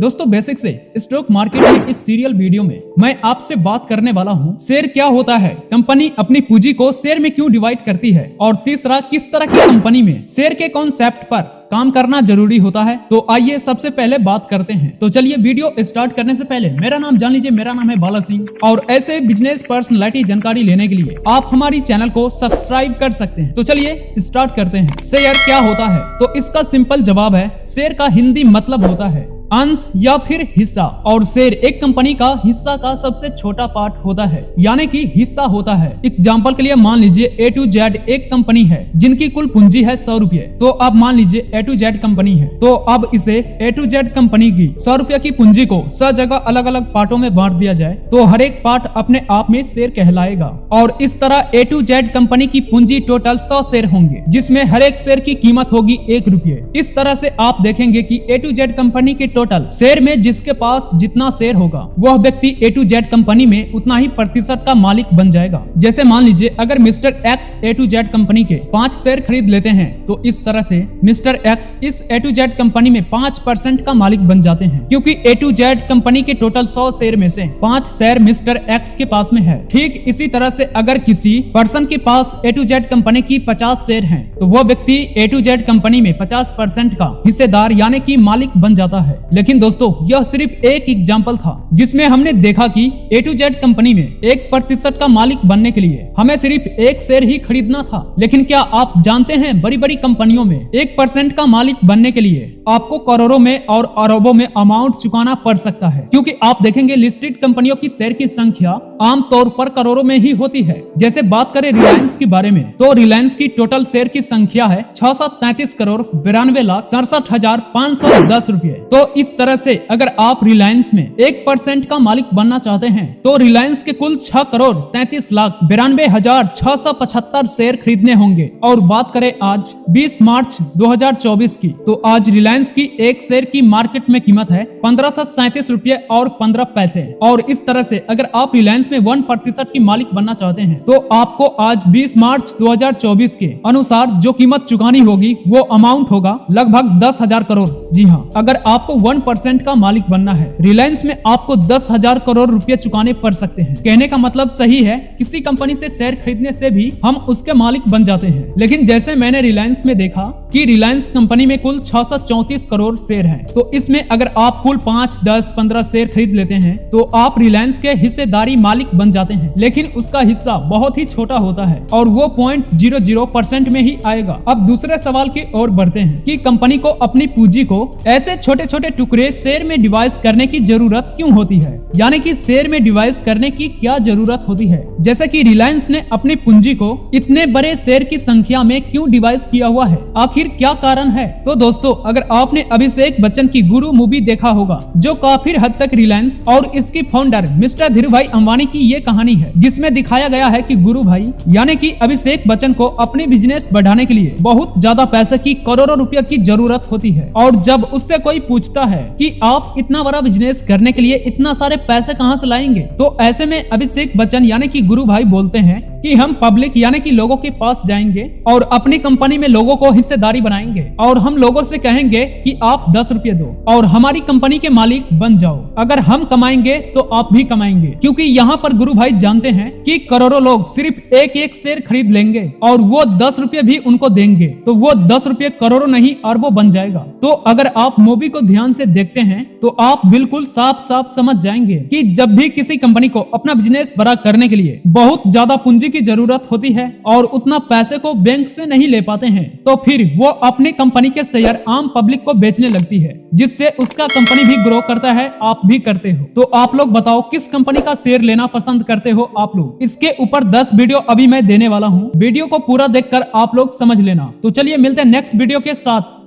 दोस्तों बेसिक से stock market में इस सीरियल वीडियो में मैं आपसे बात करने वाला हूं शेयर क्या होता है, कंपनी अपनी पूंजी को शेयर में क्यों डिवाइड करती है और तीसरा किस तरह की कंपनी में शेयर के कॉन्सेप्ट पर काम करना जरूरी होता है। तो आइए सबसे पहले बात करते हैं। तो चलिए वीडियो स्टार्ट करने से पहले मेरा नाम जान लीजिए, मेरा नाम है बाला सिंह और ऐसे बिजनेस पर्सनालिटी जानकारी लेने के लिए आप हमारी चैनल को सब्सक्राइब कर सकते हैं। तो चलिए स्टार्ट करते हैं। शेयर क्या होता है? तो इसका सिंपल जवाब है शेयर का हिंदी मतलब होता है अंश या फिर हिस्सा, और शेयर एक कंपनी का हिस्सा का सबसे छोटा पार्ट होता है, यानी कि हिस्सा होता है। एग्जांपल के लिए मान लीजिए A to Z एक कंपनी है जिनकी कुल पूंजी है 100 रुपए। तो अब मान लीजिए A to Z कंपनी है, तो अब इसे A to Z कंपनी की 100 रुपए की पूंजी को 100 जगह अलग अलग पार्टों में बांट दिया जाए तो हर एक पार्ट अपने आप में शेयर कहलाएगा। और इस तरह A to Z कंपनी की पूंजी टोटल 100 शेयर होंगे, जिसमें हर एक शेयर की कीमत होगी 1 रुपये। इस तरह से आप देखेंगे कि A to Z कंपनी के टोटल शेयर में जिसके पास जितना शेयर होगा वह व्यक्ति A to Z कंपनी में उतना ही प्रतिशत का मालिक बन जाएगा। जैसे मान लीजिए अगर mister X A to Z company के 5 शेयर खरीद लेते हैं तो इस तरह से मिस्टर X इस A to Z कंपनी में 5% का मालिक बन जाते हैं, क्योंकि A to Z कंपनी के टोटल 100 शेयर में से 5 शेयर मिस्टर X के पास में है। ठीक इसी तरह से अगर किसी पर्सन के पास A to Z कंपनी की 50 शेयर हैं तो वह व्यक्ति A to Z कंपनी में 50% का हिस्सेदार यानी कि मालिक बन जाता है। लेकिन दोस्तों यह सिर्फ एक एग्जाम्पल था जिसमें हमने देखा कि A to Z कंपनी में 1% का मालिक बनने के लिए हमें सिर्फ 1 शेयर ही खरीदना था। लेकिन क्या आप जानते हैं बड़ी बड़ी कंपनियों में 1% का मालिक बनने के लिए आपको करोड़ों में और अरबों में अमाउंट चुकाना पड़ सकता है, क्योंकि आप देखेंगे लिस्टेड कंपनियों की शेयर की संख्या आमतौर पर करोड़ों में ही होती है। जैसे बात करें रिलायंस के बारे में तो रिलायंस की टोटल शेयर की संख्या है 633 करोड़ 92,67,510 रुपए। तो इस तरह से अगर आप रिलायंस में 1% का मालिक बनना चाहते हैं तो रिलायंस के कुल 6 करोड़ 33,92,675 शेयर खरीदने होंगे। और बात करें आज 20 मार्च 2024 की, तो आज रिलायंस की एक शेयर की मार्केट में कीमत है 1537 रुपये और 15 पैसे। और इस तरह से अगर आप रिलायंस में 1% की मालिक बनना चाहते हैं तो आपको आज 20 मार्च 2024 के अनुसार जो कीमत चुकानी होगी वो अमाउंट होगा लगभग 10,000 करोड़। जी हाँ, अगर आपको 1% का मालिक बनना है रिलायंस में आपको 10,000 करोड़ रुपए चुकाने पड़ सकते हैं। कहने का मतलब सही है, किसी कंपनी से शेयर खरीदने से भी हम उसके मालिक बन जाते हैं। लेकिन जैसे मैंने रिलायंस में देखा कि रिलायंस कंपनी में कुल 634 करोड़ शेयर हैं, तो इसमें अगर आप कुल 5, 10, 15 शेयर खरीद लेते हैं तो आप रिलायंस के हिस्सेदारी मालिक बन जाते हैं। लेकिन उसका हिस्सा बहुत ही छोटा होता है और वो 0.00% में ही आएगा। अब दूसरे सवाल की ओर बढ़ते हैं कि कंपनी को अपनी पूंजी को ऐसे छोटे छोटे टुकड़े शेयर में डिवाइड करने की जरूरत क्यों होती है, यानी कि शेयर में डिवाइड करने की क्या जरूरत होती है। जैसे कि रिलायंस ने अपनी पूंजी को इतने बड़े शेयर की संख्या में क्यों डिवाइड किया हुआ है, आखिर क्या कारण है? तो दोस्तों अगर आपने अभिषेक बच्चन की गुरु मूवी देखा होगा, जो काफी हद तक रिलायंस और इसकी फाउंडर मिस्टर धीरूभाई अंबानी की ये कहानी है, जिसमें दिखाया गया है कि गुरु भाई यानी कि अभिषेक बच्चन को अपनी बिजनेस बढ़ाने के लिए बहुत ज्यादा पैसे की करोड़ों रुपए की जरूरत होती है। और जब उससे कोई पूछता है कि आप इतना बड़ा बिजनेस करने के लिए इतना सारे पैसे कहां से लाएंगे, तो ऐसे में अभिषेक बच्चन यानी कि गुरु भाई बोलते हैं कि हम पब्लिक यानी कि लोगों के पास जाएंगे और अपनी कंपनी में लोगों को हिस्सेदारी बनाएंगे और हम लोगों से कहेंगे कि आप 10 रुपये दो और हमारी कंपनी के मालिक बन जाओ। अगर हम कमाएंगे तो आप भी कमाएंगे, क्योंकि यहाँ पर गुरु भाई जानते हैं कि करोड़ों लोग सिर्फ एक शेयर खरीद लेंगे और वो 10 रुपये भी उनको देंगे, तो वो 10 रुपये करोड़ों नहीं अरबों बन जाएगा। तो अगर आप मूवी को ध्यान से देखते हैं तो आप बिल्कुल साफ साफ समझ जाएंगे कि जब भी किसी कंपनी को अपना बिजनेस बड़ा करने के लिए बहुत ज्यादा पूंजी की जरूरत होती है और उतना पैसे को बैंक से नहीं ले पाते हैं, तो फिर वो अपनी कंपनी के शेयर आम पब्लिक को बेचने लगती है, जिससे उसका कंपनी भी ग्रो करता है, आप भी करते हो। तो आप लोग बताओ किस कंपनी का शेयर लेना पसंद करते हो आप लोग? इसके ऊपर 10 वीडियो अभी मैं देने वाला हूँ, वीडियो को पूरा देखकर आप लोग समझ लेना। तो चलिए मिलते हैं नेक्स्ट वीडियो के साथ।